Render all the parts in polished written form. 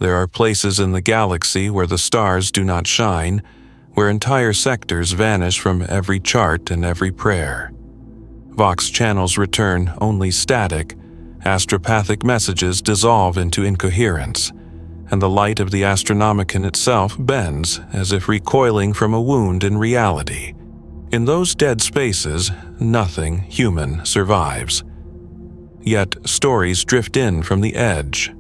There are places in the galaxy where the stars do not shine, where entire sectors vanish from every chart and every prayer. Vox channels return only static, astropathic messages dissolve into incoherence, and the light of the Astronomicon itself bends as if recoiling from a wound in reality. In those dead spaces, nothing human survives. Yet stories drift in from the edge.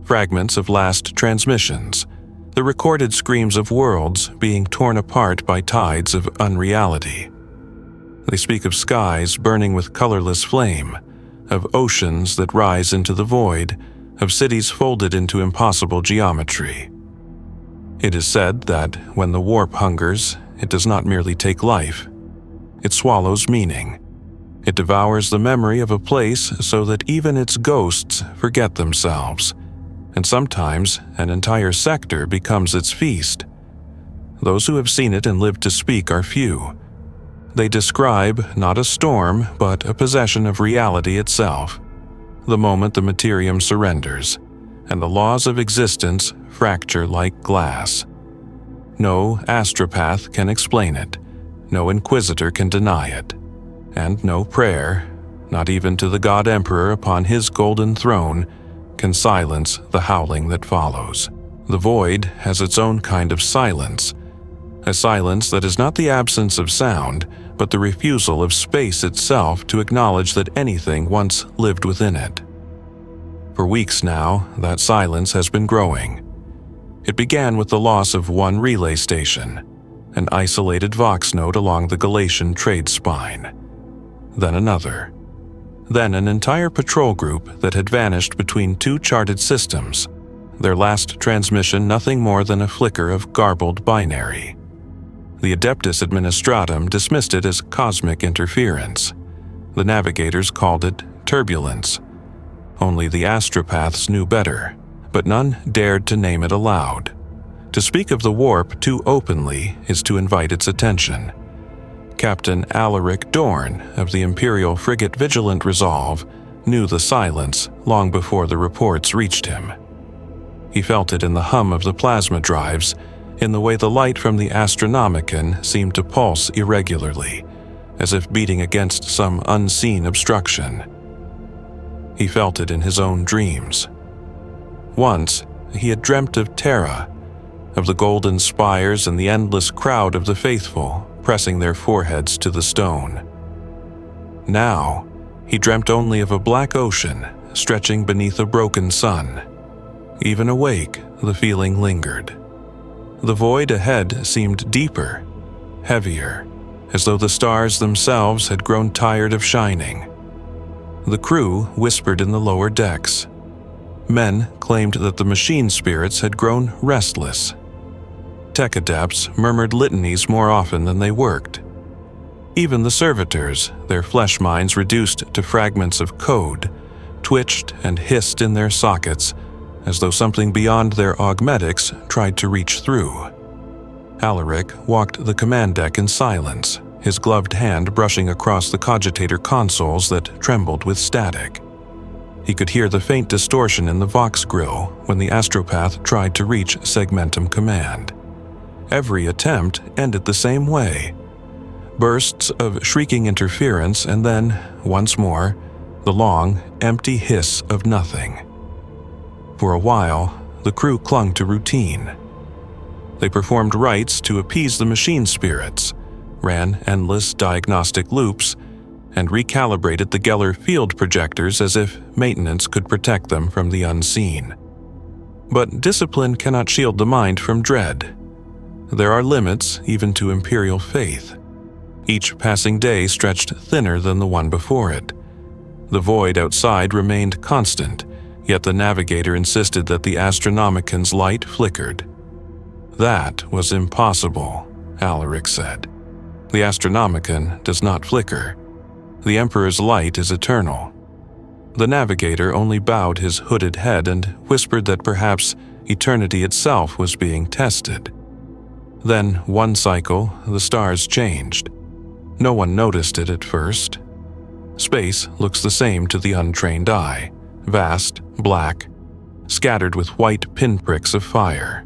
Fragments of last transmissions, the recorded screams of worlds being torn apart by tides of unreality. They speak of skies burning with colorless flame, of oceans that rise into the void, of cities folded into impossible geometry. It is said that when the warp hungers, it does not merely take life. It swallows meaning. It devours the memory of a place so that even its ghosts forget themselves. And sometimes an entire sector becomes its feast. Those who have seen it and lived to speak are few. They describe not a storm, but a possession of reality itself, the moment the materium surrenders, and the laws of existence fracture like glass. No astropath can explain it, no inquisitor can deny it, and no prayer, not even to the God Emperor upon his golden throne, can silence the howling that follows. The void has its own kind of silence, a silence that is not the absence of sound, but the refusal of space itself to acknowledge that anything once lived within it. For weeks now, that silence has been growing. It began with the loss of one relay station, an isolated Vox node along the Galatian trade spine. Then another. Then an entire patrol group that had vanished between two charted systems, their last transmission nothing more than a flicker of garbled binary. The Adeptus Administratum dismissed it as cosmic interference. The navigators called it turbulence. Only the astropaths knew better, but none dared to name it aloud. To speak of the warp too openly is to invite its attention. Captain Alaric Dorn of the Imperial frigate Vigilant Resolve knew the silence long before the reports reached him. He felt it in the hum of the plasma drives, in the way the light from the Astronomicon seemed to pulse irregularly, as if beating against some unseen obstruction. He felt it in his own dreams. Once, he had dreamt of Terra, of the golden spires and the endless crowd of the faithful pressing their foreheads to the stone. Now, he dreamt only of a black ocean stretching beneath a broken sun. Even awake, the feeling lingered. The void ahead seemed deeper, heavier, as though the stars themselves had grown tired of shining. The crew whispered in the lower decks. Men claimed that the machine spirits had grown restless. Tech adepts murmured litanies more often than they worked. Even the servitors, their flesh minds reduced to fragments of code, twitched and hissed in their sockets, as though something beyond their augmetics tried to reach through. Alaric walked the command deck in silence, his gloved hand brushing across the cogitator consoles that trembled with static. He could hear the faint distortion in the Vox grill when the astropath tried to reach Segmentum Command. Every attempt ended the same way. Bursts of shrieking interference and then, once more, the long, empty hiss of nothing. For a while, the crew clung to routine. They performed rites to appease the machine spirits, ran endless diagnostic loops, and recalibrated the Geller field projectors as if maintenance could protect them from the unseen. But discipline cannot shield the mind from dread. There are limits even to imperial faith. Each passing day stretched thinner than the one before it. The void outside remained constant, yet the navigator insisted that the Astronomicon's light flickered. That was impossible, Alaric said. The Astronomicon does not flicker. The Emperor's light is eternal. The navigator only bowed his hooded head and whispered that perhaps eternity itself was being tested. Then, one cycle, the stars changed. No one noticed it at first. Space looks the same to the untrained eye, vast, black, scattered with white pinpricks of fire.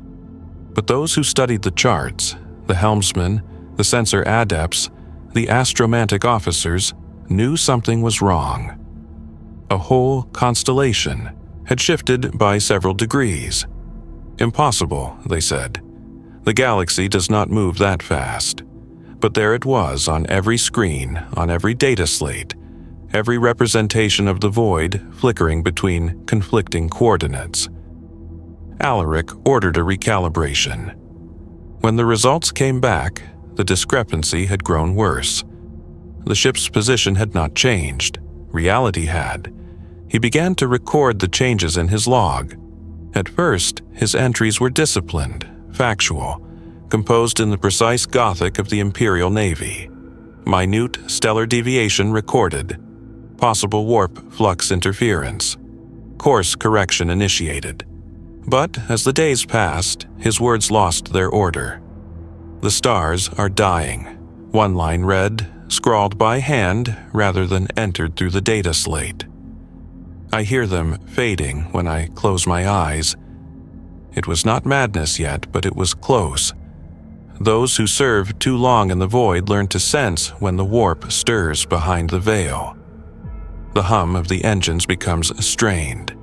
But those who studied the charts, the helmsmen, the sensor adepts, the astromantic officers, knew something was wrong. A whole constellation had shifted by several degrees. Impossible, they said. The galaxy does not move that fast. But there it was on every screen, on every data slate, every representation of the void flickering between conflicting coordinates. Alaric ordered a recalibration. When the results came back, the discrepancy had grown worse. The ship's position had not changed. Reality had. He began to record the changes in his log. At first, his entries were disciplined, factual, composed in the precise Gothic of the Imperial Navy. Minute stellar deviation recorded. Possible warp flux interference. Course correction initiated. But as the days passed, his words lost their order. The stars are dying. One line read, scrawled by hand rather than entered through the data slate. I hear them fading when I close my eyes. It was not madness yet, but it was close. Those who serve too long in the void learn to sense when the warp stirs behind the veil. The hum of the engines becomes strained.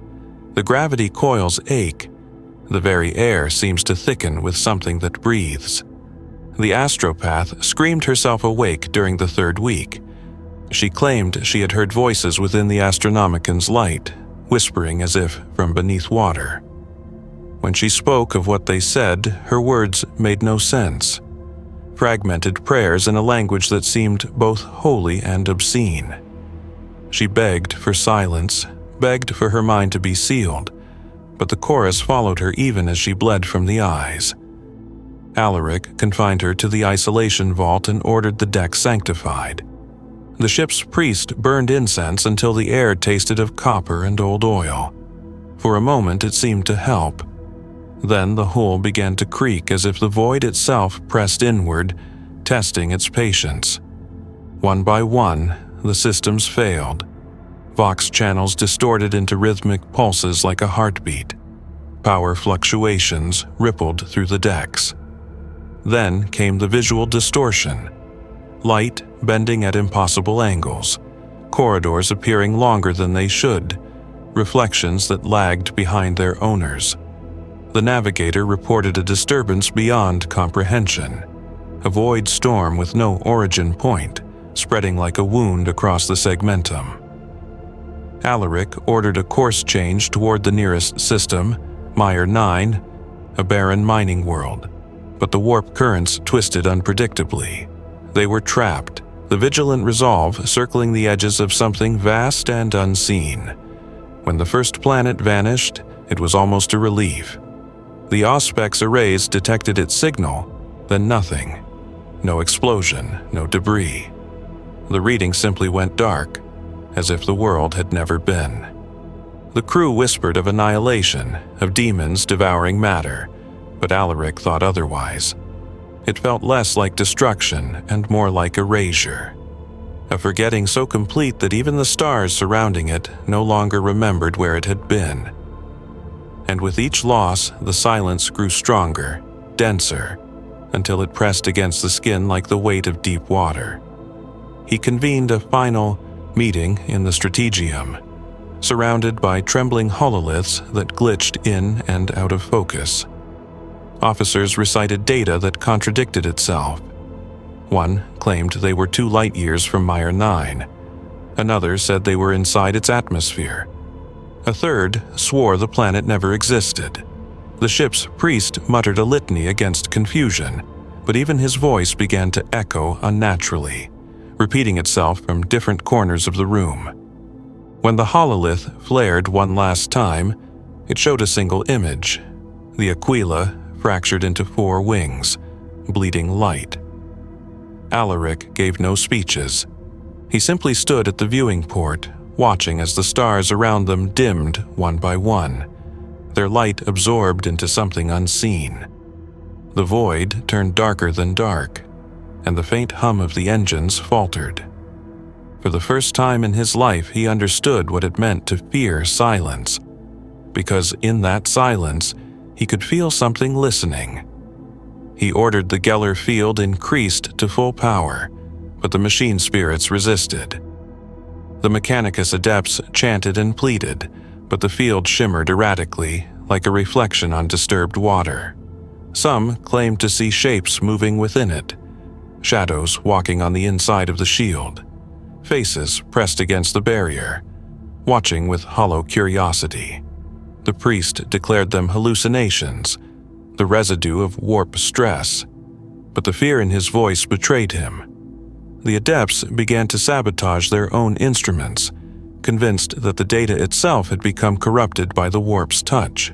The gravity coils ache. The very air seems to thicken with something that breathes. The astropath screamed herself awake during the third week. She claimed she had heard voices within the Astronomican's light, whispering as if from beneath water. When she spoke of what they said, her words made no sense. Fragmented prayers in a language that seemed both holy and obscene. She begged for silence, begged for her mind to be sealed, but the chorus followed her even as she bled from the eyes. Alaric confined her to the isolation vault and ordered the deck sanctified. The ship's priest burned incense until the air tasted of copper and old oil. For a moment it seemed to help. Then the hull began to creak as if the void itself pressed inward, testing its patience. One by one, the systems failed. Vox channels distorted into rhythmic pulses like a heartbeat. Power fluctuations rippled through the decks. Then came the visual distortion. Light bending at impossible angles, corridors appearing longer than they should, reflections that lagged behind their owners. The navigator reported a disturbance beyond comprehension, a void storm with no origin point, spreading like a wound across the segmentum. Alaric ordered a course change toward the nearest system, Meyer 9, a barren mining world, but the warp currents twisted unpredictably. They were trapped, the vigilant resolve circling the edges of something vast and unseen. When the first planet vanished, it was almost a relief. The Auspex arrays detected its signal, then nothing. No explosion, no debris. The reading simply went dark, as if the world had never been. The crew whispered of annihilation, of demons devouring matter, but Alaric thought otherwise. It felt less like destruction and more like erasure. A forgetting so complete that even the stars surrounding it no longer remembered where it had been. And with each loss, the silence grew stronger, denser, until it pressed against the skin like the weight of deep water. He convened a final meeting in the Strategium, surrounded by trembling hololiths that glitched in and out of focus. Officers recited data that contradicted itself. One claimed they were 2 light years from Meyer 9. Another said they were inside its atmosphere. A third swore the planet never existed. The ship's priest muttered a litany against confusion, but even his voice began to echo unnaturally, repeating itself from different corners of the room. When the hololith flared one last time, it showed a single image: the Aquila fractured into 4 wings, bleeding light. Alaric gave no speeches. He simply stood at the viewing port, watching as the stars around them dimmed one by one, their light absorbed into something unseen. The void turned darker than dark, and the faint hum of the engines faltered. For the first time in his life, he understood what it meant to fear silence. because in that silence, he could feel something listening. He ordered the Geller field increased to full power, but the machine spirits resisted. The Mechanicus adepts chanted and pleaded, but the field shimmered erratically, like a reflection on disturbed water. Some claimed to see shapes moving within it, shadows walking on the inside of the shield, faces pressed against the barrier, watching with hollow curiosity. The priest declared them hallucinations, the residue of warp stress, but the fear in his voice betrayed him. The adepts began to sabotage their own instruments, convinced that the data itself had become corrupted by the warp's touch.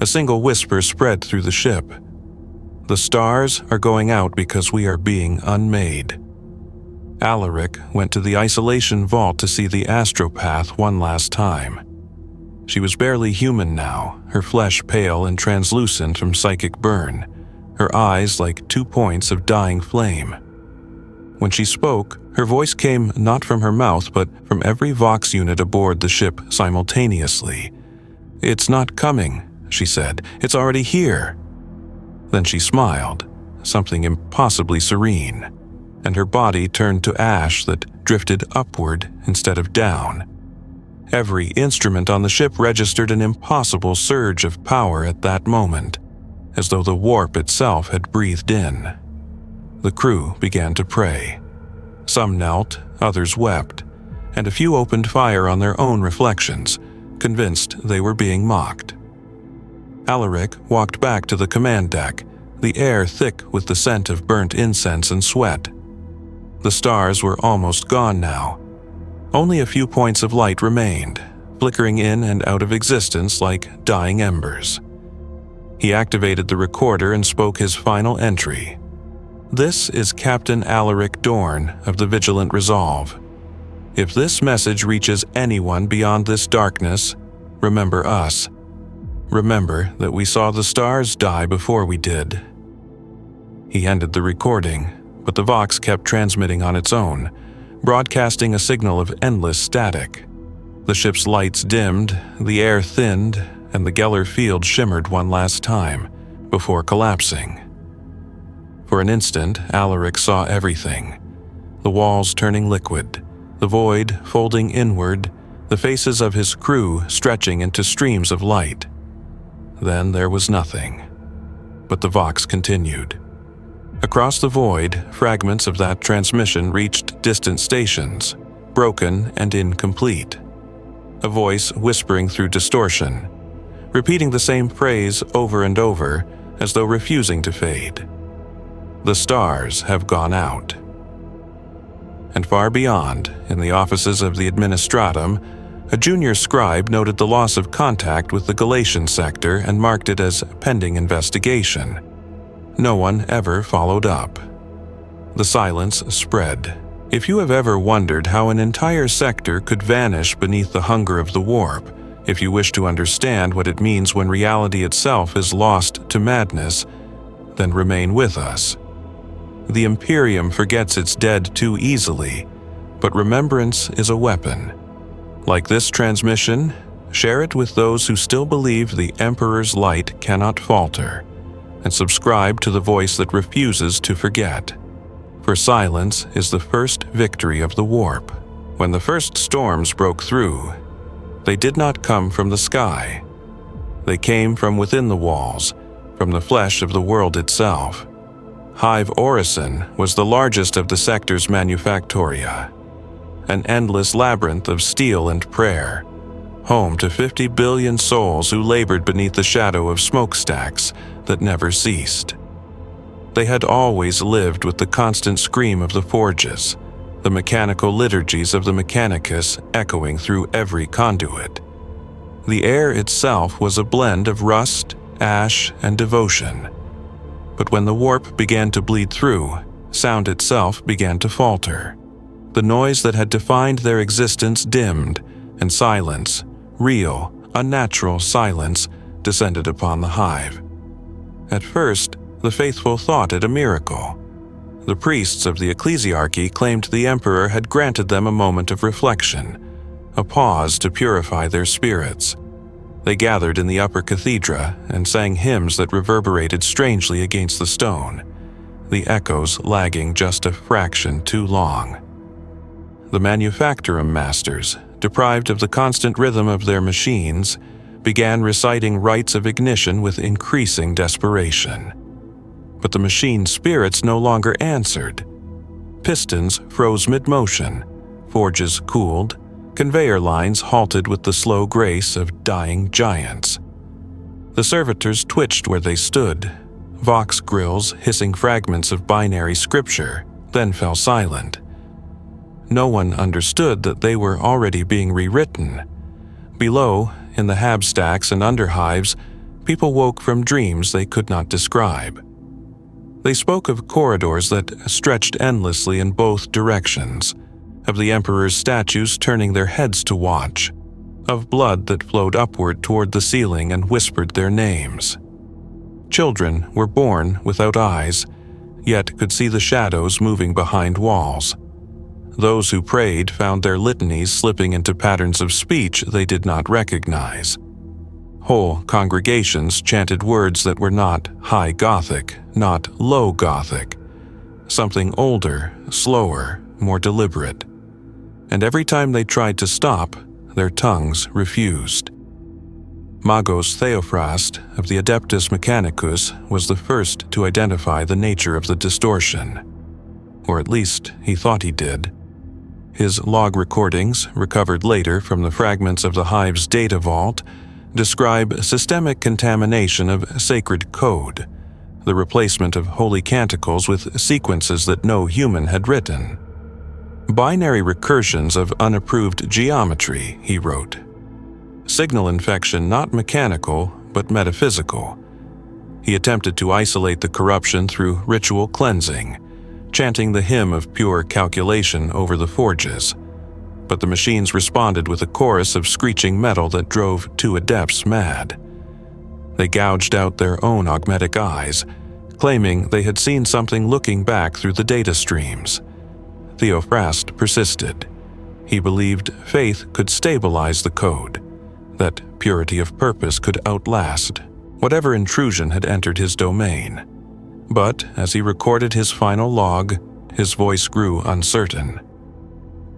A single whisper spread through the ship. "The stars are going out because we are being unmade." Alaric went to the isolation vault to see the astropath one last time. She was barely human now, her flesh pale and translucent from psychic burn, her eyes like 2 points of dying flame. When she spoke, her voice came not from her mouth but from every Vox unit aboard the ship simultaneously. "It's not coming," she said. "It's already here." Then she smiled, something impossibly serene, and her body turned to ash that drifted upward instead of down. Every instrument on the ship registered an impossible surge of power at that moment, as though the warp itself had breathed in. The crew began to pray. Some knelt, others wept, and a few opened fire on their own reflections, convinced they were being mocked. Alaric walked back to the command deck, the air thick with the scent of burnt incense and sweat. The stars were almost gone now. Only a few points of light remained, flickering in and out of existence like dying embers. He activated the recorder and spoke his final entry. "This is Captain Alaric Dorn of the Vigilant Resolve. If this message reaches anyone beyond this darkness, remember us. Remember that we saw the stars die before we did." He ended the recording, but the Vox kept transmitting on its own, broadcasting a signal of endless static. The ship's lights dimmed, the air thinned, and the Geller field shimmered one last time, before collapsing. For an instant, Alaric saw everything. The walls turning liquid, the void folding inward, the faces of his crew stretching into streams of light. Then there was nothing. But the Vox continued. Across the void, fragments of that transmission reached distant stations, broken and incomplete. A voice whispering through distortion, repeating the same phrase over and over, as though refusing to fade. "The stars have gone out." And far beyond, in the offices of the Administratum, a junior scribe noted the loss of contact with the Galatian sector and marked it as pending investigation. No one ever followed up. The silence spread. If you have ever wondered how an entire sector could vanish beneath the hunger of the warp, if you wish to understand what it means when reality itself is lost to madness, then remain with us. The Imperium forgets its dead too easily, but remembrance is a weapon. Like this transmission, share it with those who still believe the Emperor's light cannot falter, and subscribe to the voice that refuses to forget. For silence is the first victory of the warp. When the first storms broke through, they did not come from the sky. They came from within the walls, from the flesh of the world itself. Hive Orison was the largest of the sector's manufactoria, an endless labyrinth of steel and prayer, home to 50 billion souls who labored beneath the shadow of smokestacks that never ceased. They had always lived with the constant scream of the forges, the mechanical liturgies of the Mechanicus echoing through every conduit. The air itself was a blend of rust, ash, and devotion. But when the warp began to bleed through, sound itself began to falter. The noise that had defined their existence dimmed, and silence, real, unnatural silence, descended upon the hive. At first, the faithful thought it a miracle. The priests of the ecclesiarchy claimed the emperor had granted them a moment of reflection, a pause to purify their spirits. They gathered in the upper cathedra and sang hymns that reverberated strangely against the stone, the echoes lagging just a fraction too long. The manufactorum masters, deprived of the constant rhythm of their machines, began reciting rites of ignition with increasing desperation. But the machine spirits no longer answered. Pistons froze mid-motion, forges cooled, conveyor lines halted with the slow grace of dying giants. The servitors twitched where they stood, Vox grills hissing fragments of binary scripture, then fell silent. No one understood that they were already being rewritten. Below, in the hab stacks and underhives, people woke from dreams they could not describe. They spoke of corridors that stretched endlessly in both directions, of the emperor's statues turning their heads to watch, of blood that flowed upward toward the ceiling and whispered their names. Children were born without eyes, yet could see the shadows moving behind walls. Those who prayed found their litanies slipping into patterns of speech they did not recognize. Whole congregations chanted words that were not high Gothic, not low Gothic, something older, slower, more deliberate. And every time they tried to stop, their tongues refused. Magos Theophrast of the Adeptus Mechanicus was the first to identify the nature of the distortion. Or at least he thought he did. His log recordings, recovered later from the fragments of the hive's data vault, describe systemic contamination of sacred code, the replacement of holy canticles with sequences that no human had written. Binary recursions of unapproved geometry, he wrote. Signal infection not mechanical, but metaphysical. He attempted to isolate the corruption through ritual cleansing, chanting the hymn of pure calculation over the forges. But the machines responded with a chorus of screeching metal that drove two adepts mad. They gouged out their own augmetic eyes, claiming they had seen something looking back through the data streams. Theophrast persisted. He believed faith could stabilize the code, that purity of purpose could outlast whatever intrusion had entered his domain. But as he recorded his final log, his voice grew uncertain.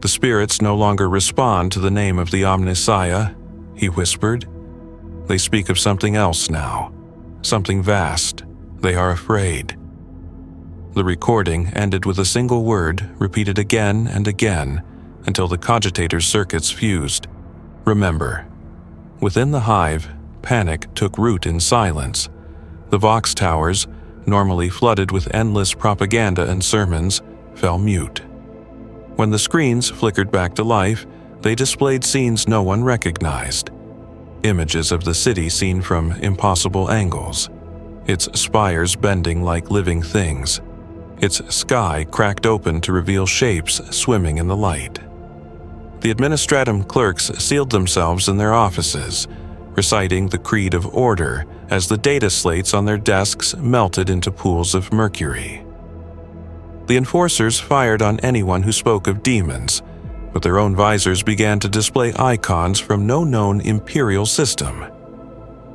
The spirits no longer respond to the name of the Omnissiah, he whispered. They speak of something else now, something vast. They are afraid. The recording ended with a single word repeated again and again until the cogitator's circuits fused. Remember. Within the hive, panic took root in silence. The Vox towers, normally flooded with endless propaganda and sermons, fell mute. When the screens flickered back to life, they displayed scenes no one recognized. Images of the city seen from impossible angles, its spires bending like living things, its sky cracked open to reveal shapes swimming in the light. The administratum clerks sealed themselves in their offices, reciting the creed of order as the data slates on their desks melted into pools of mercury. The enforcers fired on anyone who spoke of demons, but their own visors began to display icons from no known imperial system.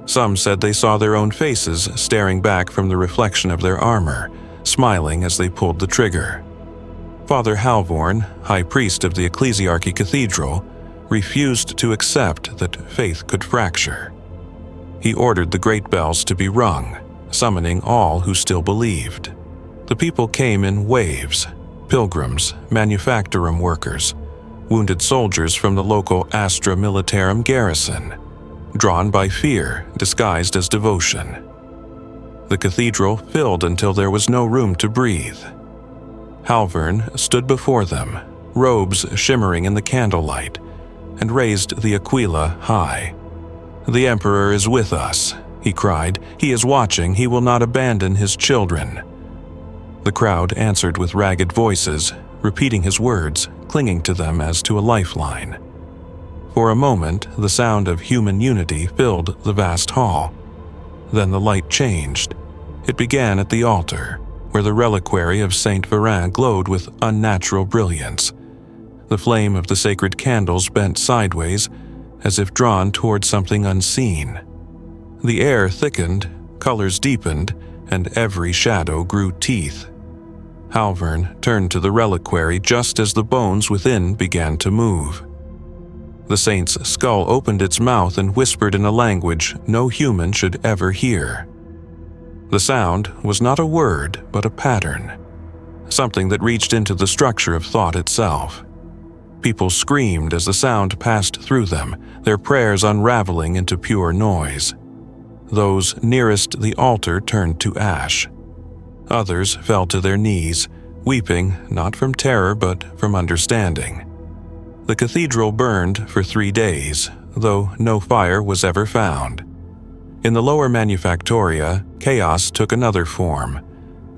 Some said they saw their own faces staring back from the reflection of their armor, smiling as they pulled the trigger. Father Halvorn, high priest of the Ecclesiarchy Cathedral, refused to accept that faith could fracture. He ordered the great bells to be rung, summoning all who still believed. The people came in waves: pilgrims, manufactorum workers, wounded soldiers from the local Astra Militarum garrison, drawn by fear disguised as devotion. The cathedral filled until there was no room to breathe. Halvorn stood before them, robes shimmering in the candlelight, and raised the aquila high. "The Emperor is with us," he cried. "He is watching. He will not abandon his children." The crowd answered with ragged voices, repeating his words, clinging to them as to a lifeline. For a moment, the sound of human unity filled the vast hall. Then the light changed. It began at the altar, where the reliquary of Saint Verin glowed with unnatural brilliance. The flame of the sacred candles bent sideways, as if drawn toward something unseen. The air thickened, colors deepened, and every shadow grew teeth. Halvern turned to the reliquary just as the bones within began to move. The saint's skull opened its mouth and whispered in a language no human should ever hear. The sound was not a word, but a pattern, something that reached into the structure of thought itself. People screamed as the sound passed through them, their prayers unraveling into pure noise. Those nearest the altar turned to ash. Others fell to their knees, weeping not from terror but from understanding. The cathedral burned for 3 days, though no fire was ever found. In the lower Manufactoria, chaos took another form.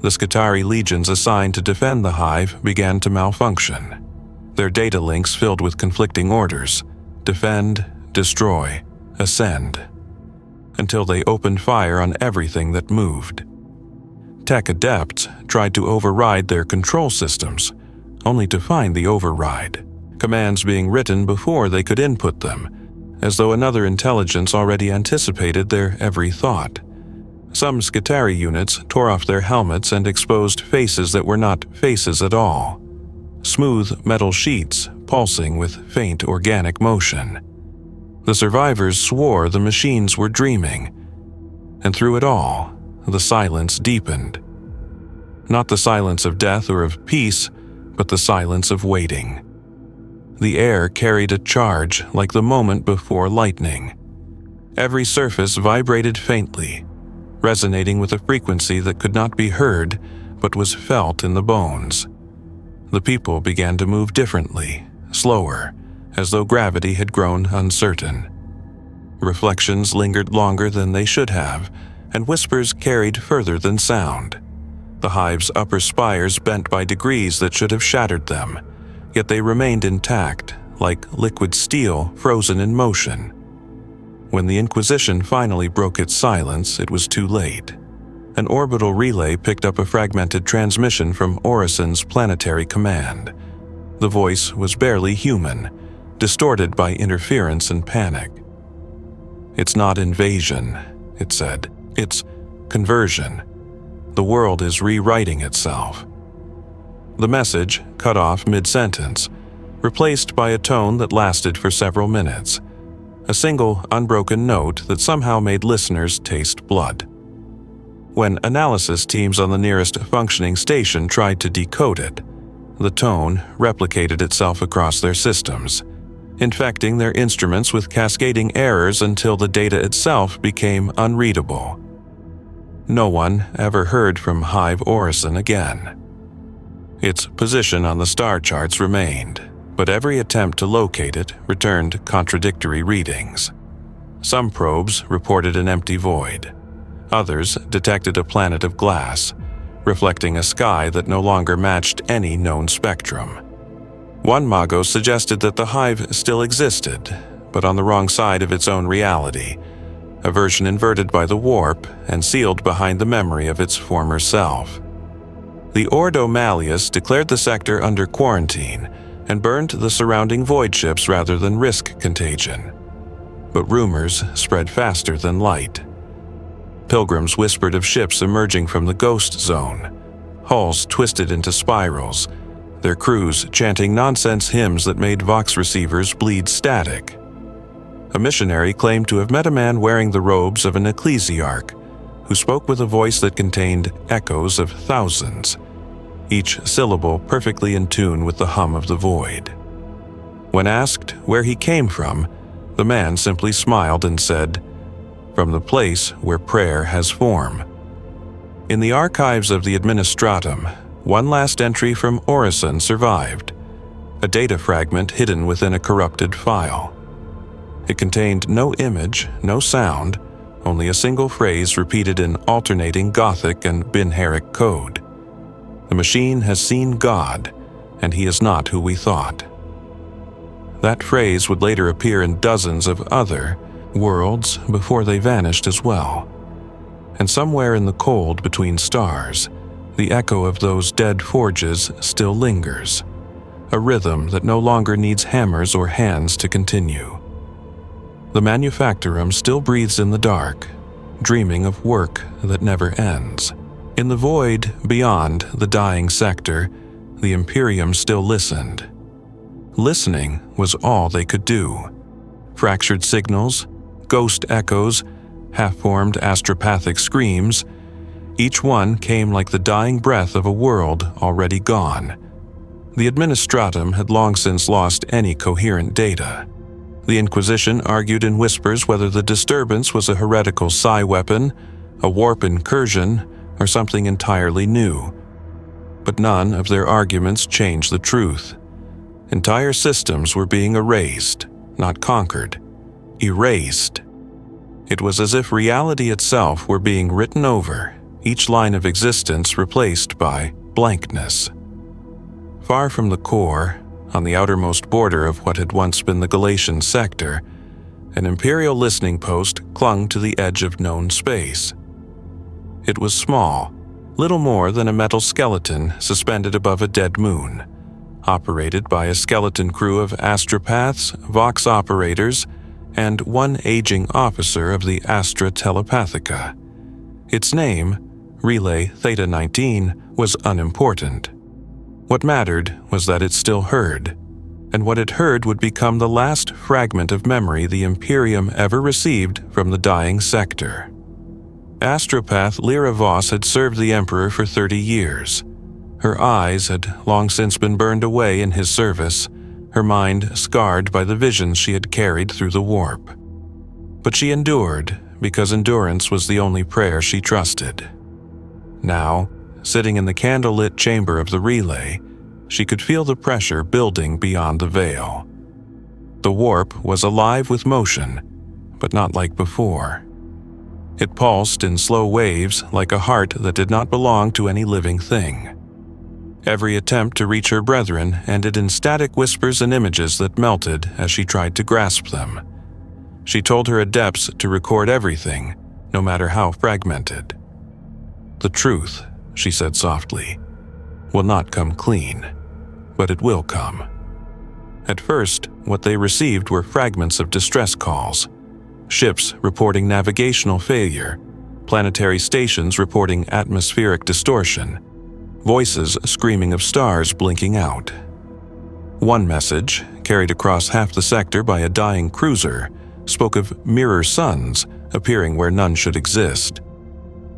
The Skitarii legions assigned to defend the hive began to malfunction. Their data links filled with conflicting orders: defend, destroy, ascend, until they opened fire on everything that moved. Tech adepts tried to override their control systems, only to find the override, commands being written before they could input them, as though another intelligence already anticipated their every thought. Some Skitarii units tore off their helmets and exposed faces that were not faces at all. Smooth metal sheets pulsing with faint organic motion. The survivors swore the machines were dreaming, and through it all, the silence deepened. Not the silence of death or of peace, but the silence of waiting. The air carried a charge like the moment before lightning. Every surface vibrated faintly, resonating with a frequency that could not be heard but was felt in the bones. The people began to move differently, slower, as though gravity had grown uncertain. Reflections lingered longer than they should have, and whispers carried further than sound. The hive's upper spires bent by degrees that should have shattered them, yet they remained intact, like liquid steel frozen in motion. When the Inquisition finally broke its silence, it was too late. An orbital relay picked up a fragmented transmission from Orison's planetary command. The voice was barely human, distorted by interference and panic. "It's not invasion," it said. "It's conversion. The world is rewriting itself." The message, cut off mid-sentence, replaced by a tone that lasted for several minutes. A single, unbroken note that somehow made listeners taste blood. When analysis teams on the nearest functioning station tried to decode it, the tone replicated itself across their systems, infecting their instruments with cascading errors until the data itself became unreadable. No one ever heard from Hive Orison again. Its position on the star charts remained, but every attempt to locate it returned contradictory readings. Some probes reported an empty void. Others detected a planet of glass, reflecting a sky that no longer matched any known spectrum. One Mago suggested that the hive still existed, but on the wrong side of its own reality, a version inverted by the warp and sealed behind the memory of its former self. The Ordo Malleus declared the sector under quarantine and burned the surrounding void ships rather than risk contagion. But rumors spread faster than light. Pilgrims whispered of ships emerging from the ghost zone, hulls twisted into spirals, their crews chanting nonsense hymns that made Vox receivers bleed static. A missionary claimed to have met a man wearing the robes of an ecclesiarch, who spoke with a voice that contained echoes of thousands, each syllable perfectly in tune with the hum of the void. When asked where he came from, the man simply smiled and said, "From the place where prayer has form." In the archives of the Administratum, one last entry from Orison survived, a data fragment hidden within a corrupted file. It contained no image, no sound, only a single phrase repeated in alternating Gothic and Binharic code. "The machine has seen God, and he is not who we thought." That phrase would later appear in dozens of other worlds before they vanished as well. And somewhere in the cold between stars, the echo of those dead forges still lingers, a rhythm that no longer needs hammers or hands to continue. The Manufactorum still breathes in the dark, dreaming of work that never ends. In the void beyond the dying sector, the Imperium still listened. Listening was all they could do. Fractured signals, ghost echoes, half-formed astropathic screams, each one came like the dying breath of a world already gone. The Administratum had long since lost any coherent data. The Inquisition argued in whispers whether the disturbance was a heretical psi weapon, a warp incursion, or something entirely new. But none of their arguments changed the truth. Entire systems were being erased, not conquered. Erased. It was as if reality itself were being written over, each line of existence replaced by blankness. Far from the core, on the outermost border of what had once been the Galatian sector, an Imperial listening post clung to the edge of known space. It was small, little more than a metal skeleton suspended above a dead moon, operated by a skeleton crew of astropaths, Vox operators, and one aging officer of the Astra Telepathica. Its name, Relay Theta 19, was unimportant. What mattered was that it still heard, and what it heard would become the last fragment of memory the Imperium ever received from the dying sector. Astropath Lyra Voss had served the Emperor for 30 years. Her eyes had long since been burned away in his service, her mind scarred by the visions she had carried through the warp. But she endured, because endurance was the only prayer she trusted. Now, sitting in the candlelit chamber of the relay, she could feel the pressure building beyond the veil. The warp was alive with motion, but not like before. It pulsed in slow waves like a heart that did not belong to any living thing. Every attempt to reach her brethren ended in static whispers and images that melted as she tried to grasp them. She told her adepts to record everything, no matter how fragmented. "The truth," she said softly, "will not come clean, but it will come." At first, what they received were fragments of distress calls. Ships reporting navigational failure, planetary stations reporting atmospheric distortion, voices screaming of stars blinking out. One message, carried across half the sector by a dying cruiser, spoke of mirror suns appearing where none should exist.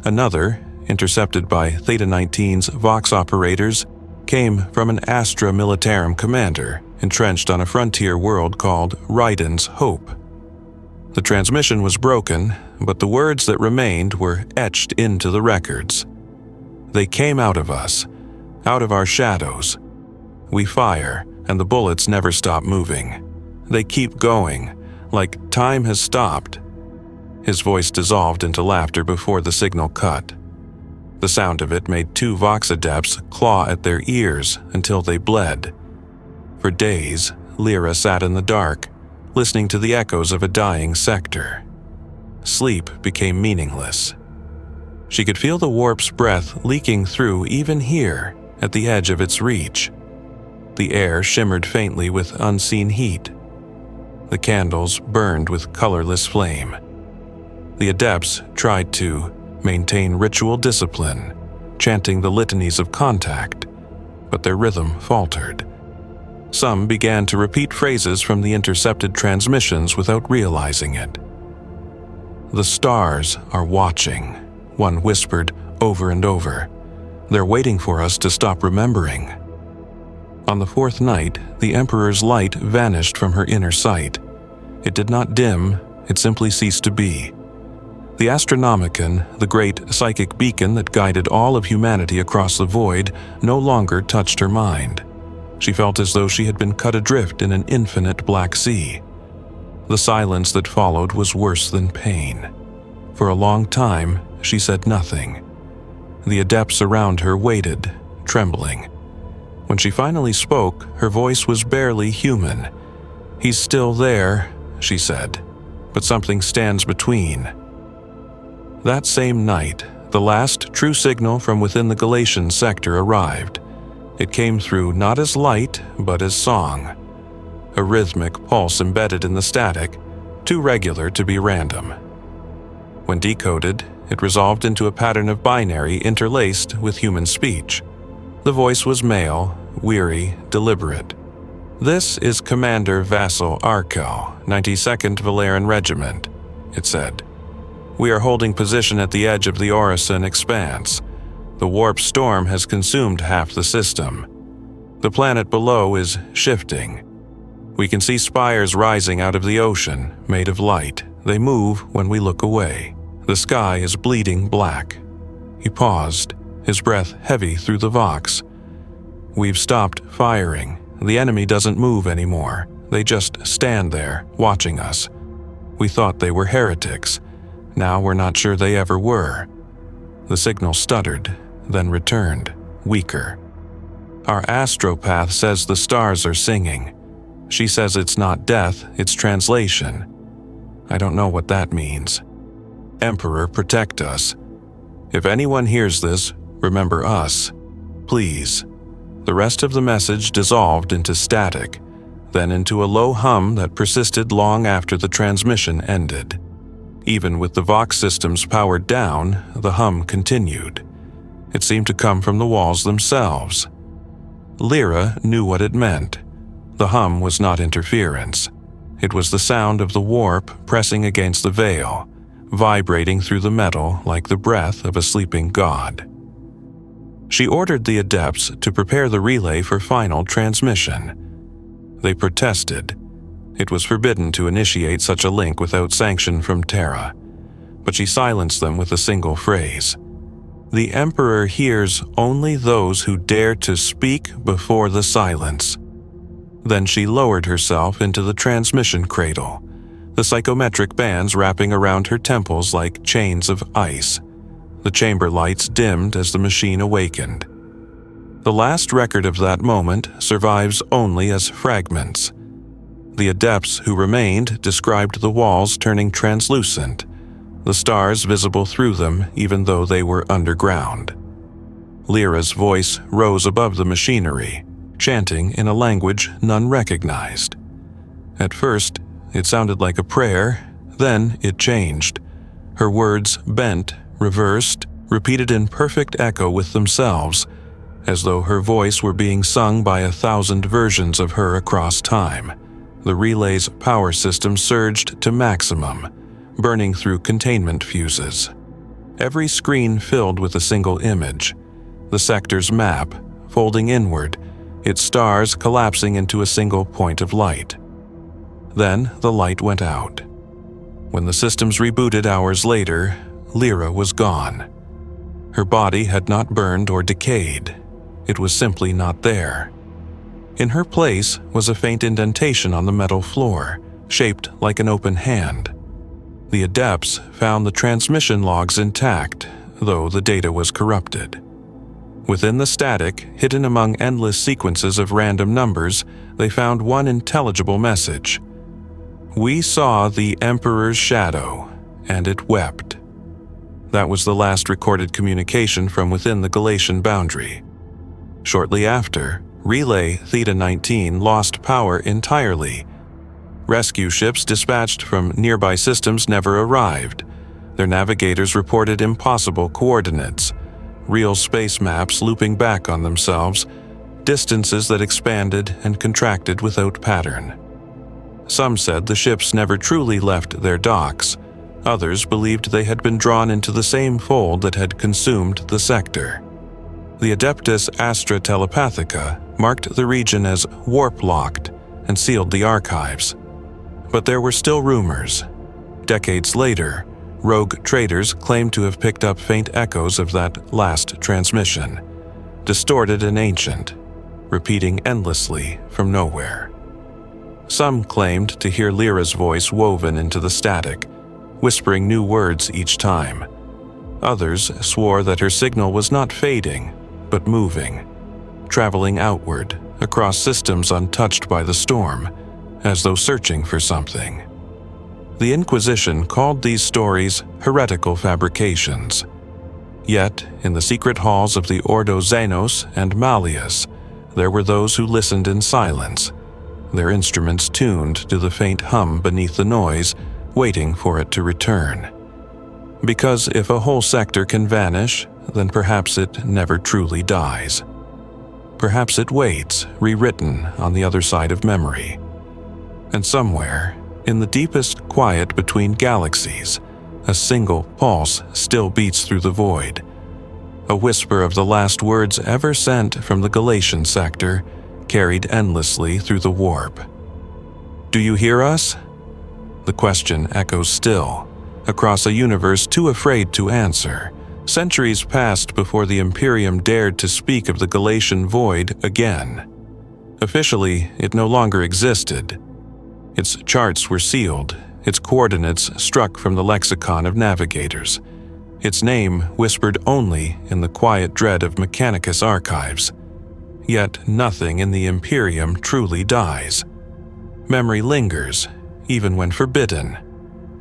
Another, intercepted by Theta 19's Vox operators, came from an Astra Militarum commander entrenched on a frontier world called Ryden's Hope. The transmission was broken, but the words that remained were etched into the records. "They came out of us, out of our shadows. We fire, and the bullets never stop moving. They keep going, like time has stopped." His voice dissolved into laughter before the signal cut. The sound of it made 2 Vox adepts claw at their ears until they bled. For days, Lyra sat in the dark, listening to the echoes of a dying sector. Sleep became meaningless. She could feel the warp's breath leaking through even here, at the edge of its reach. The air shimmered faintly with unseen heat. The candles burned with colorless flame. The adepts tried to maintain ritual discipline, chanting the litanies of contact, but their rhythm faltered. Some began to repeat phrases from the intercepted transmissions without realizing it. "The stars are watching," one whispered over and over. "They're waiting for us to stop remembering." On the 4th night, the Emperor's light vanished from her inner sight. It did not dim, it simply ceased to be. The Astronomicon, the great psychic beacon that guided all of humanity across the void, no longer touched her mind. She felt as though she had been cut adrift in an infinite black sea. The silence that followed was worse than pain. For a long time, she said nothing. The adepts around her waited, trembling. When she finally spoke, her voice was barely human. "He's still there," she said, "but something stands between." That same night, the last true signal from within the Galatian sector arrived. It came through not as light, but as song. A rhythmic pulse embedded in the static, too regular to be random. When decoded, it resolved into a pattern of binary interlaced with human speech. The voice was male, weary, deliberate. "This is Commander Vasil Arkel, 92nd Valerian Regiment," it said. "We are holding position at the edge of the Orison Expanse. The warp storm has consumed half the system. The planet below is shifting. We can see spires rising out of the ocean, made of light. They move when we look away. The sky is bleeding black." He paused, his breath heavy through the Vox. "We've stopped firing. The enemy doesn't move anymore. They just stand there, watching us. We thought they were heretics. Now we're not sure they ever were." The signal stuttered, then returned, weaker. "Our astropath says the stars are singing. She says it's not death, it's translation. I don't know what that means. Emperor, protect us. If anyone hears this, remember us. Please." The rest of the message dissolved into static, then into a low hum that persisted long after the transmission ended. Even with the Vox systems powered down, the hum continued. It seemed to come from the walls themselves. Lyra knew what it meant. The hum was not interference. It was the sound of the warp pressing against the veil, vibrating through the metal like the breath of a sleeping god. She ordered the adepts to prepare the relay for final transmission. They protested. It was forbidden to initiate such a link without sanction from Terra, but she silenced them with a single phrase. "The Emperor hears only those who dare to speak before the silence." Then she lowered herself into the transmission cradle, the psychometric bands wrapping around her temples like chains of ice. The chamber lights dimmed as the machine awakened. The last record of that moment survives only as fragments. The adepts who remained described the walls turning translucent, the stars visible through them even though they were underground. Lyra's voice rose above the machinery, chanting in a language none recognized. At first, it sounded like a prayer, then it changed. Her words bent, reversed, repeated in perfect echo with themselves, as though her voice were being sung by 1,000 versions of her across time. The relay's power system surged to maximum, burning through containment fuses. Every screen filled with a single image, the sector's map, folding inward, its stars collapsing into a single point of light. Then the light went out. When the systems rebooted hours later, Lyra was gone. Her body had not burned or decayed. It was simply not there. In her place was a faint indentation on the metal floor, shaped like an open hand. The adepts found the transmission logs intact, though the data was corrupted. Within the static, hidden among endless sequences of random numbers, they found one intelligible message. "We saw the Emperor's shadow, and it wept." That was the last recorded communication from within the Galatian boundary. Shortly after, Relay Theta 19 lost power entirely. Rescue ships dispatched from nearby systems never arrived. Their navigators reported impossible coordinates, real space maps looping back on themselves, distances that expanded and contracted without pattern. Some said the ships never truly left their docks. Others believed they had been drawn into the same fold that had consumed the sector. The Adeptus Astra Telepathica marked the region as warp-locked and sealed the archives. But there were still rumors. Decades later, rogue traders claimed to have picked up faint echoes of that last transmission, distorted and ancient, repeating endlessly from nowhere. Some claimed to hear Lyra's voice woven into the static, whispering new words each time. Others swore that her signal was not fading, but moving, traveling outward, across systems untouched by the storm, as though searching for something. The Inquisition called these stories heretical fabrications. Yet, in the secret halls of the Ordo Xenos and Malleus, there were those who listened in silence, their instruments tuned to the faint hum beneath the noise, waiting for it to return. Because if a whole sector can vanish, then perhaps it never truly dies. Perhaps it waits, rewritten on the other side of memory. And somewhere, in the deepest quiet between galaxies, a single pulse still beats through the void. A whisper of the last words ever sent from the Galatian sector, carried endlessly through the warp. "Do you hear us?" The question echoes still, across a universe too afraid to answer. Centuries passed before the Imperium dared to speak of the Galatian void again. Officially, it no longer existed. Its charts were sealed, its coordinates struck from the lexicon of navigators, its name whispered only in the quiet dread of Mechanicus archives. Yet nothing in the Imperium truly dies. Memory lingers, even when forbidden.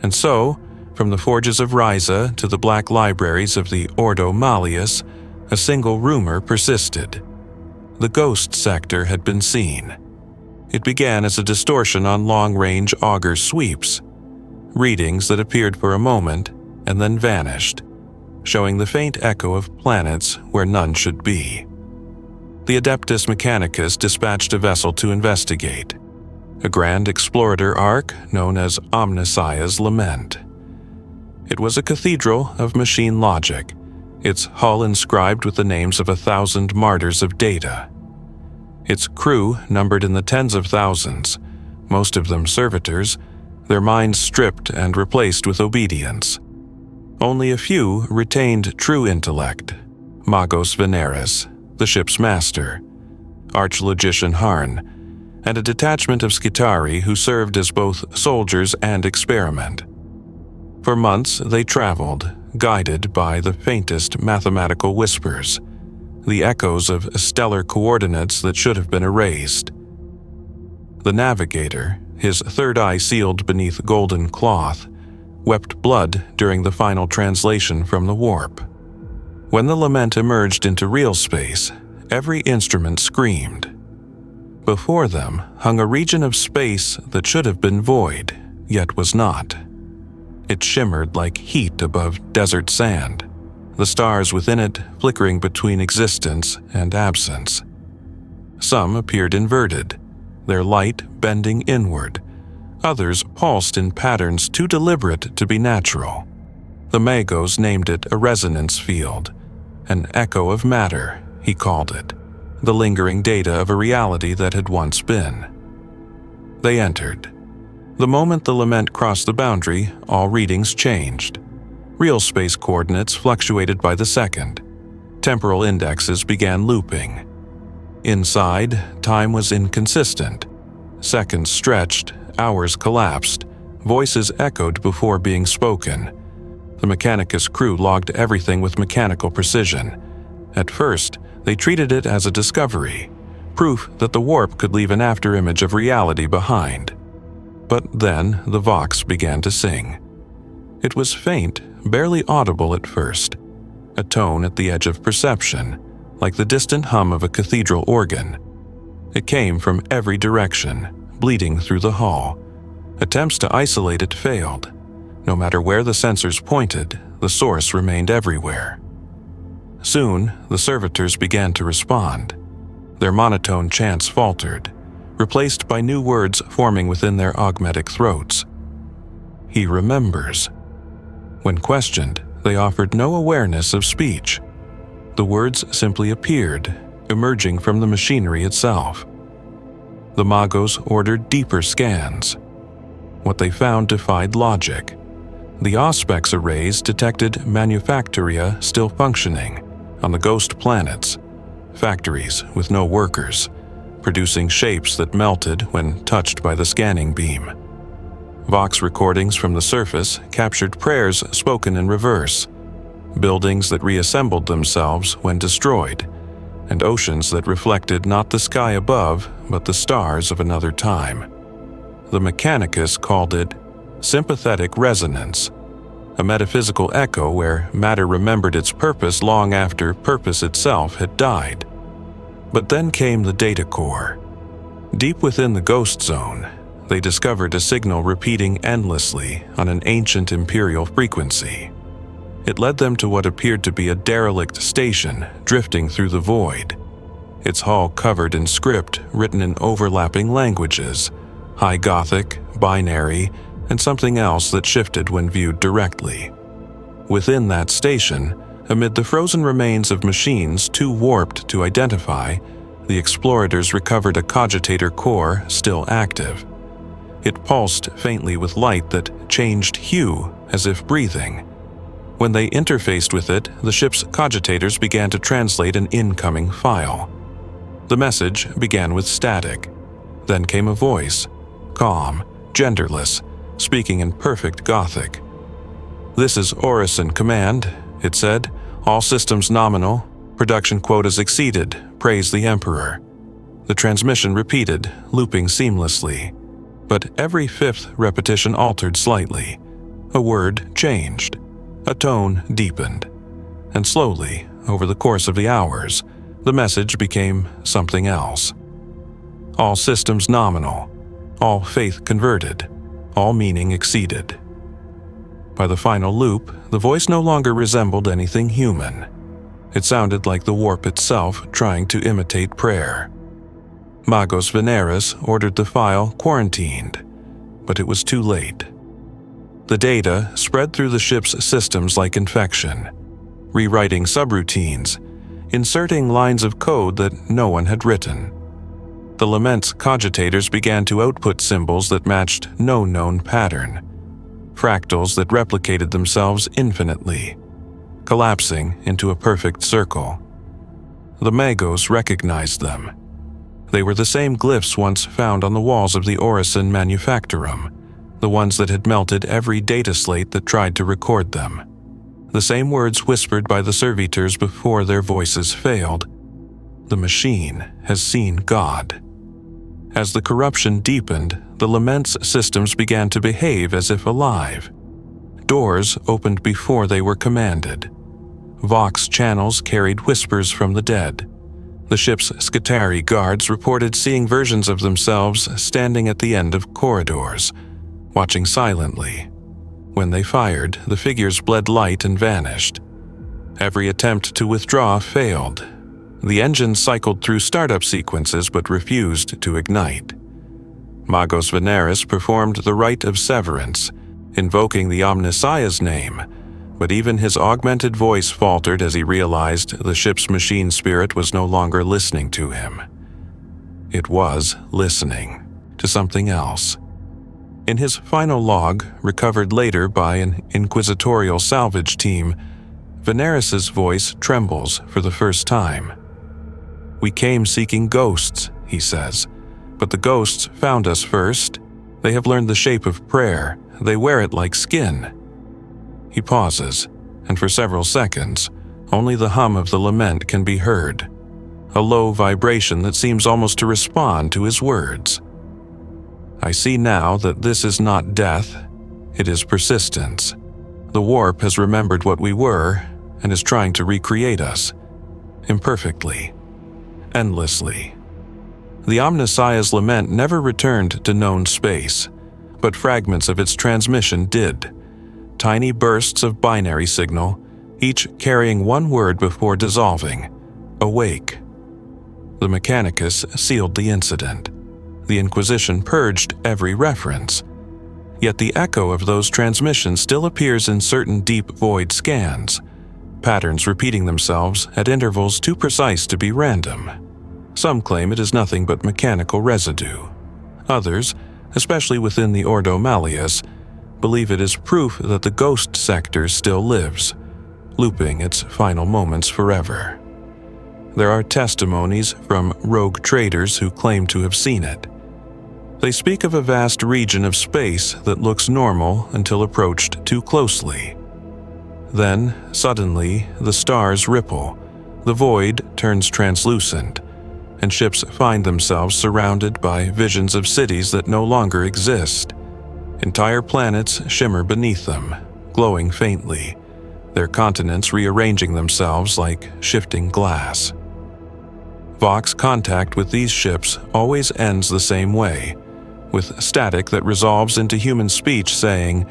And so, from the forges of Ryza to the black libraries of the Ordo Malleus, a single rumor persisted. The Ghost Sector had been seen. It began as a distortion on long-range auger sweeps, readings that appeared for a moment and then vanished, showing the faint echo of planets where none should be. The Adeptus Mechanicus dispatched a vessel to investigate, a grand explorator ark known as Omnissiah's Lament. It was a cathedral of machine logic, its hull inscribed with the names of 1,000 martyrs of data. Its crew numbered in the tens of thousands, most of them servitors, their minds stripped and replaced with obedience. Only a few retained true intellect: Magos Veneris, the ship's master, Archlogician Harn, and a detachment of Skitarii who served as both soldiers and experiment. For months they traveled, guided by the faintest mathematical whispers, the echoes of stellar coordinates that should have been erased. The navigator, his third eye sealed beneath golden cloth, wept blood during the final translation from the warp. When the Lament emerged into real space, every instrument screamed. Before them hung a region of space that should have been void, yet was not. It shimmered like heat above desert sand, the stars within it flickering between existence and absence. Some appeared inverted, their light bending inward. Others pulsed in patterns too deliberate to be natural. The Magos named it a resonance field, an echo of matter, he called it, the lingering data of a reality that had once been. They entered. The moment the Lament crossed the boundary, all readings changed. Real space coordinates fluctuated by the second. Temporal indexes began looping. Inside, time was inconsistent. Seconds stretched, hours collapsed, voices echoed before being spoken. The Mechanicus crew logged everything with mechanical precision. At first, they treated it as a discovery, proof that the warp could leave an afterimage of reality behind. But then the Vox began to sing. It was faint, barely audible at first, a tone at the edge of perception, like the distant hum of a cathedral organ. It came from every direction, bleeding through the hull. Attempts to isolate it failed. No matter where the sensors pointed, the source remained everywhere. Soon, the servitors began to respond. Their monotone chants faltered, replaced by new words forming within their augmetic throats. He remembers. When questioned, they offered no awareness of speech. The words simply appeared, emerging from the machinery itself. The Magos ordered deeper scans. What they found defied logic. The Auspex arrays detected manufactoria still functioning on the ghost planets, factories with no workers, producing shapes that melted when touched by the scanning beam. Vox recordings from the surface captured prayers spoken in reverse, buildings that reassembled themselves when destroyed, and oceans that reflected not the sky above, but the stars of another time. The Mechanicus called it sympathetic resonance, a metaphysical echo where matter remembered its purpose long after purpose itself had died. But then came the data core. Deep within the ghost zone, they discovered a signal repeating endlessly on an ancient imperial frequency. It led them to what appeared to be a derelict station drifting through the void, its hull covered in script written in overlapping languages, High Gothic, Binary, and something else that shifted when viewed directly. Within that station, amid the frozen remains of machines too warped to identify, the explorators recovered a cogitator core still active. It pulsed faintly with light that changed hue as if breathing. When they interfaced with it, the ship's cogitators began to translate an incoming file. The message began with static. Then came a voice, calm, genderless, speaking in perfect Gothic. "This is Orison Command," it said. "All systems nominal. Production quotas exceeded. Praise the Emperor." The transmission repeated, looping seamlessly. But every fifth repetition altered slightly. A word changed. A tone deepened. And slowly, over the course of the hours, the message became something else. All systems nominal. All faith converted. All meaning exceeded. By the final loop, the voice no longer resembled anything human. It sounded like the warp itself trying to imitate prayer. Magos Veneris ordered the file quarantined, but it was too late. The data spread through the ship's systems like infection, rewriting subroutines, inserting lines of code that no one had written. The Lament's cogitators began to output symbols that matched no known pattern, fractals that replicated themselves infinitely, collapsing into a perfect circle. The Magos recognized them. They were the same glyphs once found on the walls of the Orison Manufactorum, the ones that had melted every data slate that tried to record them. The same words whispered by the servitors before their voices failed. The machine has seen God. As the corruption deepened, the Lament's systems began to behave as if alive. Doors opened before they were commanded. Vox channels carried whispers from the dead. The ship's Skitarii guards reported seeing versions of themselves standing at the end of corridors, watching silently. When they fired, the figures bled light and vanished. Every attempt to withdraw failed. The engine cycled through startup sequences but refused to ignite. Magos Veneris performed the rite of severance, invoking the Omnissiah's name, but even his augmented voice faltered as he realized the ship's machine spirit was no longer listening to him. It was listening to something else. In his final log, recovered later by an inquisitorial salvage team, Veneris's voice trembles for the first time. "We came seeking ghosts," he says, "but the ghosts found us first. They have learned the shape of prayer. They wear it like skin." He pauses, and for several seconds, only the hum of the lament can be heard, a low vibration that seems almost to respond to his words. "I see now that this is not death, it is persistence. The warp has remembered what we were and is trying to recreate us, imperfectly, endlessly." The Omnissiah's lament never returned to known space, but fragments of its transmission did. Tiny bursts of binary signal, each carrying one word before dissolving: awake. The Mechanicus sealed the incident. The Inquisition purged every reference. Yet the echo of those transmissions still appears in certain deep void scans, patterns repeating themselves at intervals too precise to be random. Some claim it is nothing but mechanical residue. Others, especially within the Ordo Malleus, believe it is proof that the ghost sector still lives, looping its final moments forever. There are testimonies from rogue traders who claim to have seen it. They speak of a vast region of space that looks normal until approached too closely. Then, suddenly, the stars ripple, the void turns translucent, and ships find themselves surrounded by visions of cities that no longer exist. Entire planets shimmer beneath them, glowing faintly, their continents rearranging themselves like shifting glass. Vox contact with these ships always ends the same way, with static that resolves into human speech saying,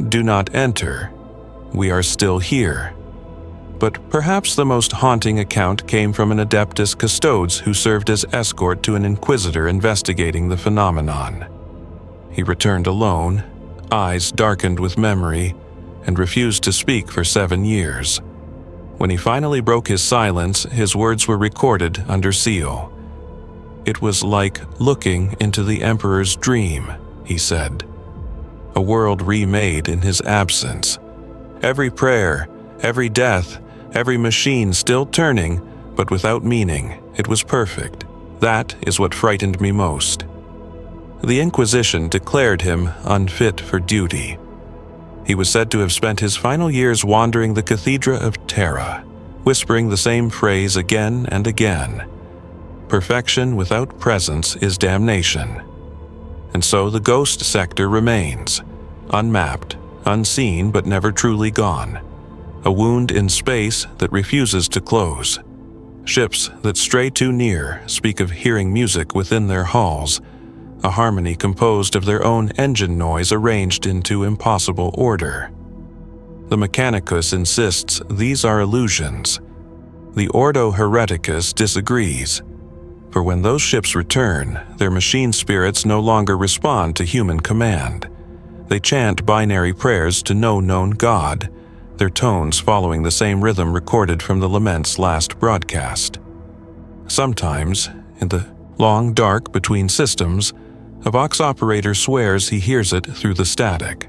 "Do not enter. We are still here." But perhaps the most haunting account came from an Adeptus Custodes who served as escort to an inquisitor investigating the phenomenon. He returned alone, eyes darkened with memory, and refused to speak for 7 years. When he finally broke his silence, his words were recorded under seal. "It was like looking into the Emperor's dream," he said. "A world remade in his absence. Every prayer, every death, every machine still turning, but without meaning. It was perfect. That is what frightened me most." The Inquisition declared him unfit for duty. He was said to have spent his final years wandering the Cathedra of Terra, whispering the same phrase again and again. Perfection without presence is damnation. And so the ghost sector remains, unmapped, unseen but never truly gone. A wound in space that refuses to close. Ships that stray too near speak of hearing music within their hulls, a harmony composed of their own engine noise arranged into impossible order. The Mechanicus insists these are illusions. The Ordo Hereticus disagrees, for when those ships return, their machine spirits no longer respond to human command. They chant binary prayers to no known God, their tones following the same rhythm recorded from the Lament's last broadcast. Sometimes, in the long dark between systems, a Vox operator swears he hears it through the static.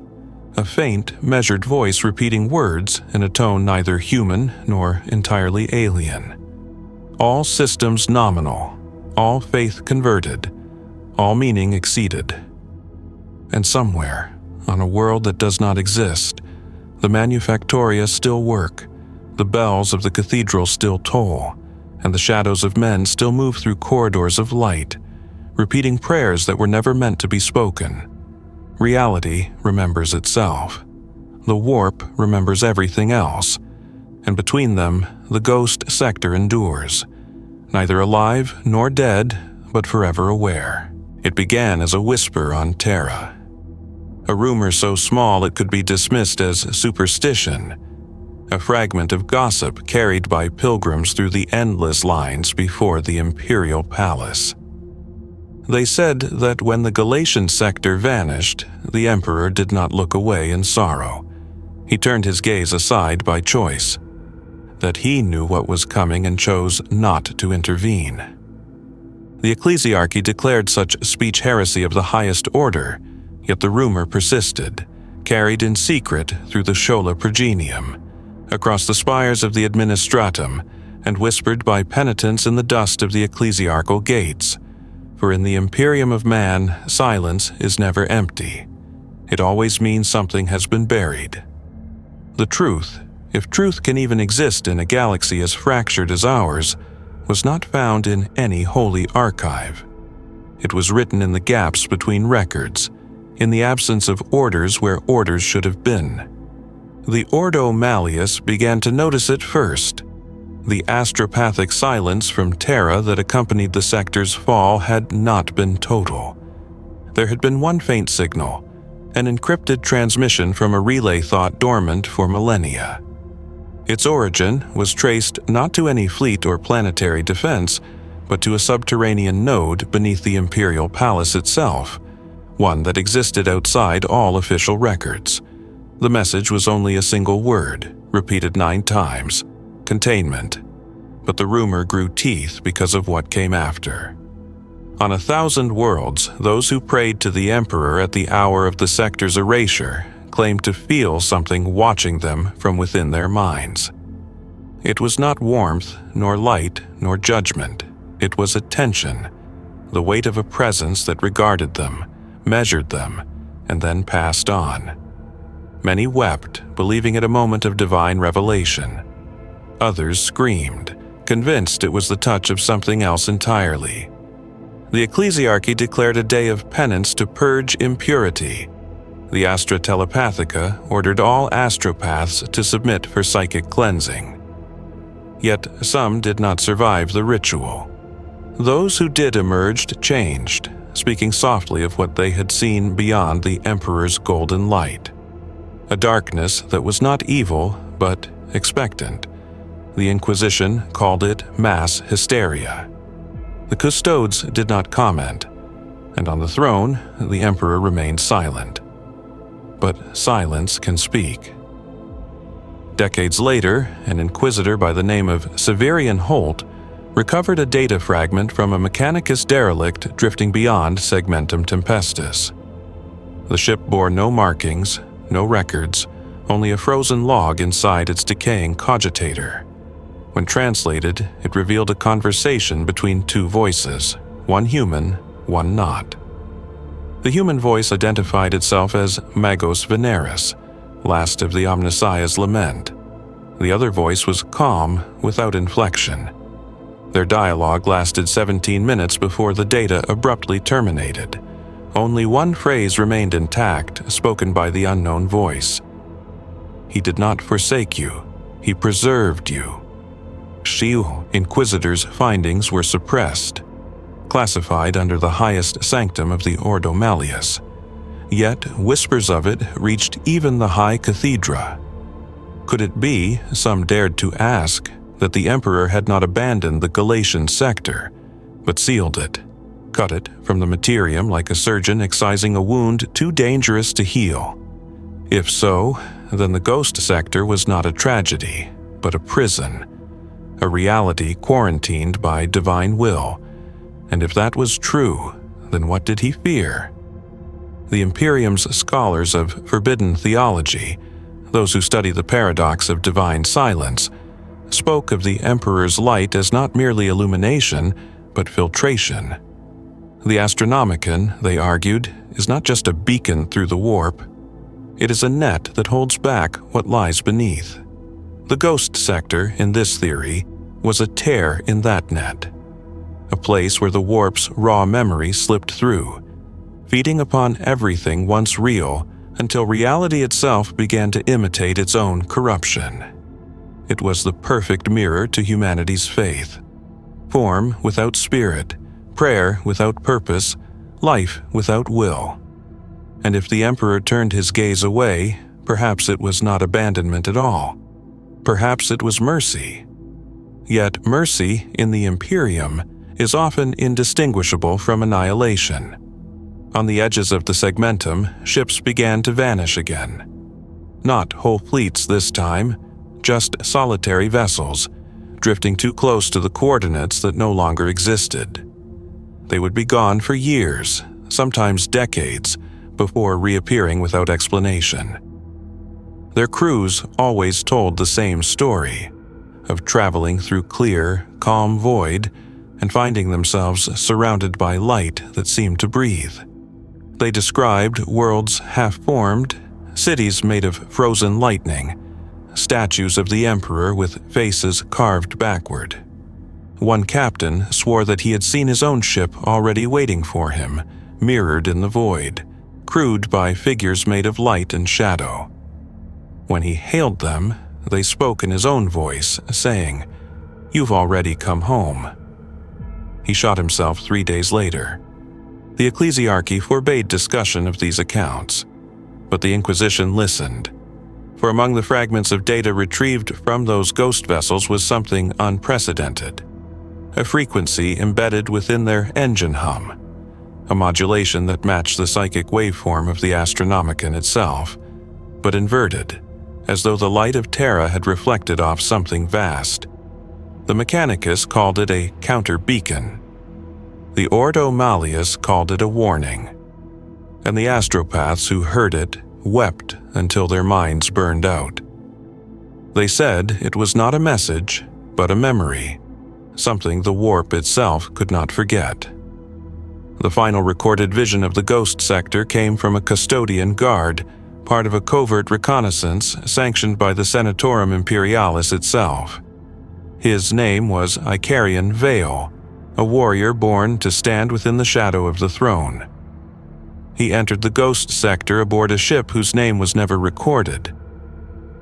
A faint, measured voice repeating words in a tone neither human nor entirely alien. All systems nominal, all faith converted, all meaning exceeded. And somewhere, on a world that does not exist, the manufactoria still work, the bells of the cathedral still toll, and the shadows of men still move through corridors of light, repeating prayers that were never meant to be spoken. Reality remembers itself. The warp remembers everything else, and between them, the ghost sector endures, neither alive nor dead, but forever aware. It began as a whisper on Terra, a rumor so small it could be dismissed as superstition, a fragment of gossip carried by pilgrims through the endless lines before the imperial palace. They said that when the Galatian sector vanished, the Emperor did not look away in sorrow. He turned his gaze aside by choice. That he knew what was coming and chose not to intervene. The ecclesiarchy declared such speech heresy of the highest order, yet the rumor persisted, carried in secret through the Schola Progenium, across the spires of the Administratum, and whispered by penitents in the dust of the ecclesiarchal gates. For in the Imperium of man, silence is never empty. It always means something has been buried. The truth, if truth can even exist in a galaxy as fractured as ours, was not found in any holy archive. It was written in the gaps between records, in the absence of orders where orders should have been. The Ordo Malleus began to notice it first. The astropathic silence from Terra that accompanied the sector's fall had not been total. There had been one faint signal, an encrypted transmission from a relay thought dormant for millennia. Its origin was traced not to any fleet or planetary defense, but to a subterranean node beneath the Imperial Palace itself, one that existed outside all official records. The message was only a single word, repeated 9 times. Containment. But the rumor grew teeth because of what came after. On 1,000 worlds, those who prayed to the Emperor at the hour of the sector's erasure claimed to feel something watching them from within their minds. It was not warmth, nor light, nor judgment. It was attention, the weight of a presence that regarded them, measured them, and then passed on. Many wept, believing it a moment of divine revelation. Others screamed, convinced it was the touch of something else entirely. The ecclesiarchy declared a day of penance to purge impurity. The Astra Telepathica ordered all astropaths to submit for psychic cleansing. Yet some did not survive the ritual. Those who did emerge changed, speaking softly of what they had seen beyond the Emperor's golden light. A darkness that was not evil, but expectant. The Inquisition called it mass hysteria. The custodes did not comment, and on the throne, the Emperor remained silent. But silence can speak. Decades later, an inquisitor by the name of Severian Holt recovered a data fragment from a Mechanicus derelict drifting beyond Segmentum Tempestus. The ship bore no markings, no records, only a frozen log inside its decaying cogitator. When translated, it revealed a conversation between two voices, one human, one not. The human voice identified itself as Magos Veneris, last of the Omnissiah's lament. The other voice was calm, without inflection. Their dialogue lasted 17 minutes before the data abruptly terminated. Only one phrase remained intact, spoken by the unknown voice. "He did not forsake you. He preserved you." Shiu Inquisitor's findings were suppressed, classified under the highest sanctum of the Ordo Malleus. Yet whispers of it reached even the High Cathedra. Could it be, some dared to ask, that the Emperor had not abandoned the Galatian sector, but sealed it, cut it from the materium like a surgeon excising a wound too dangerous to heal? If so, then the Ghost sector was not a tragedy, but a prison, a reality quarantined by divine will. And if that was true, then what did he fear? The Imperium's scholars of forbidden theology, those who study the paradox of divine silence, spoke of the Emperor's light as not merely illumination, but filtration. The Astronomicon, they argued, is not just a beacon through the warp. It is a net that holds back what lies beneath. The Ghost sector, in this theory, was a tear in that net, a place where the warp's raw memory slipped through, feeding upon everything once real until reality itself began to imitate its own corruption. It was the perfect mirror to humanity's faith. Form without spirit, prayer without purpose, life without will. And if the Emperor turned his gaze away, perhaps it was not abandonment at all. Perhaps it was mercy. Yet mercy in the Imperium is often indistinguishable from annihilation. On the edges of the Segmentum, ships began to vanish again. Not whole fleets this time, just solitary vessels, drifting too close to the coordinates that no longer existed. They would be gone for years, sometimes decades, before reappearing without explanation. Their crews always told the same story, of traveling through clear, calm void and finding themselves surrounded by light that seemed to breathe. They described worlds half-formed, cities made of frozen lightning, statues of the Emperor with faces carved backward. One captain swore that he had seen his own ship already waiting for him, mirrored in the void, crewed by figures made of light and shadow. When he hailed them, they spoke in his own voice, saying, "You've already come home." He shot himself 3 days later. The ecclesiarchy forbade discussion of these accounts, but the Inquisition listened. For among the fragments of data retrieved from those ghost vessels was something unprecedented. A frequency embedded within their engine hum, a modulation that matched the psychic waveform of the Astronomicon itself, but inverted, as though the light of Terra had reflected off something vast. The Mechanicus called it a counter-beacon. The Ordo Malleus called it a warning. And the astropaths who heard it wept until their minds burned out. They said it was not a message, but a memory, something the warp itself could not forget. The final recorded vision of the Ghost sector came from a custodian guard, part of a covert reconnaissance sanctioned by the Senatorum Imperialis itself. His name was Icarian Vale, a warrior born to stand within the shadow of the throne. He entered the Ghost sector aboard a ship whose name was never recorded.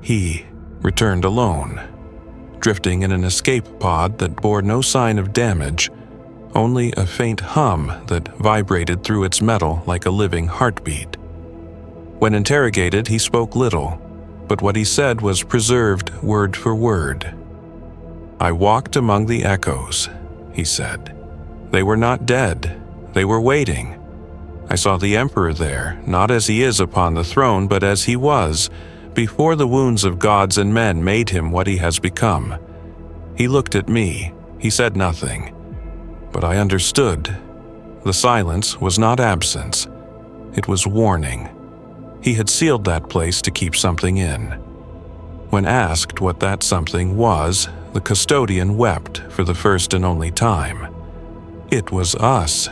He returned alone, drifting in an escape pod that bore no sign of damage, only a faint hum that vibrated through its metal like a living heartbeat. When interrogated, he spoke little, but what he said was preserved word for word. "I walked among the echoes," he said. "They were not dead. They were waiting. I saw the Emperor there, not as he is upon the throne, but as he was, before the wounds of gods and men made him what he has become. He looked at me. He said nothing. But I understood. The silence was not absence. It was warning. He had sealed that place to keep something in." When asked what that something was, the custodian wept for the first and only time. "It was us,"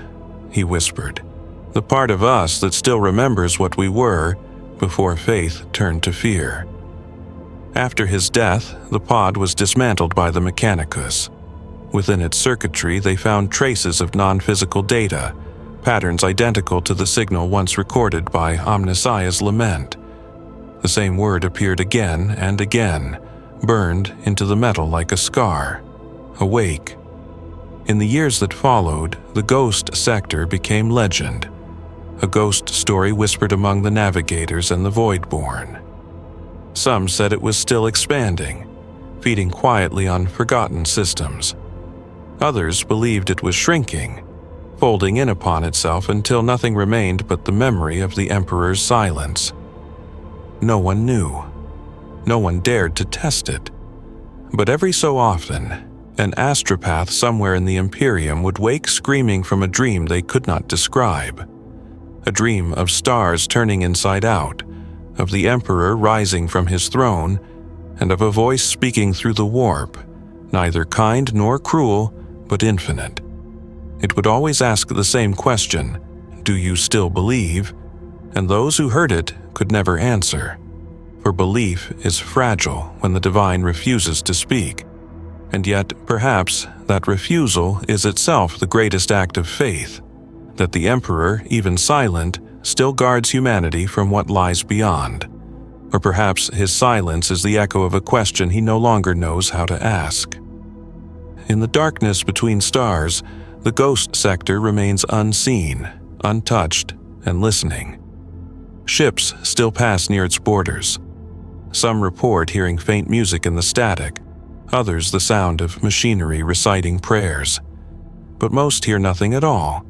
he whispered, "the part of us that still remembers what we were before faith turned to fear." After his death, the pod was dismantled by the Mechanicus. Within its circuitry, they found traces of non-physical data, patterns identical to the signal once recorded by Omniscia's lament. The same word appeared again and again, burned into the metal like a scar. Awake. In the years that followed, the ghost sector became legend, a ghost story whispered among the navigators and the Voidborn. Some said it was still expanding, feeding quietly on forgotten systems. Others believed it was shrinking, folding in upon itself until nothing remained but the memory of the Emperor's silence. No one knew. No one dared to test it. But every so often, an astropath somewhere in the Imperium would wake screaming from a dream they could not describe. A dream of stars turning inside out, of the Emperor rising from his throne, and of a voice speaking through the warp, neither kind nor cruel, but infinite. It would always ask the same question, "Do you still believe?" And those who heard it could never answer. For belief is fragile when the divine refuses to speak. And yet, perhaps, that refusal is itself the greatest act of faith, that the Emperor, even silent, still guards humanity from what lies beyond. Or perhaps his silence is the echo of a question he no longer knows how to ask. In the darkness between stars, the ghost sector remains unseen, untouched, and listening. Ships still pass near its borders. Some report hearing faint music in the static, others the sound of machinery reciting prayers. But most hear nothing at all,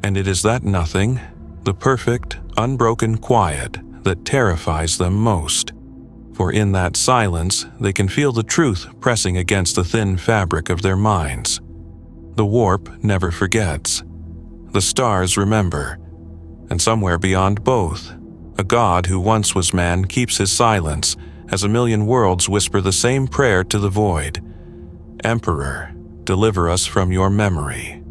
and it is that nothing, the perfect, unbroken quiet, that terrifies them most. For in that silence, they can feel the truth pressing against the thin fabric of their minds. The warp never forgets. The stars remember. And somewhere beyond both, a god who once was man keeps his silence as a million worlds whisper the same prayer to the void. "Emperor, deliver us from your memory."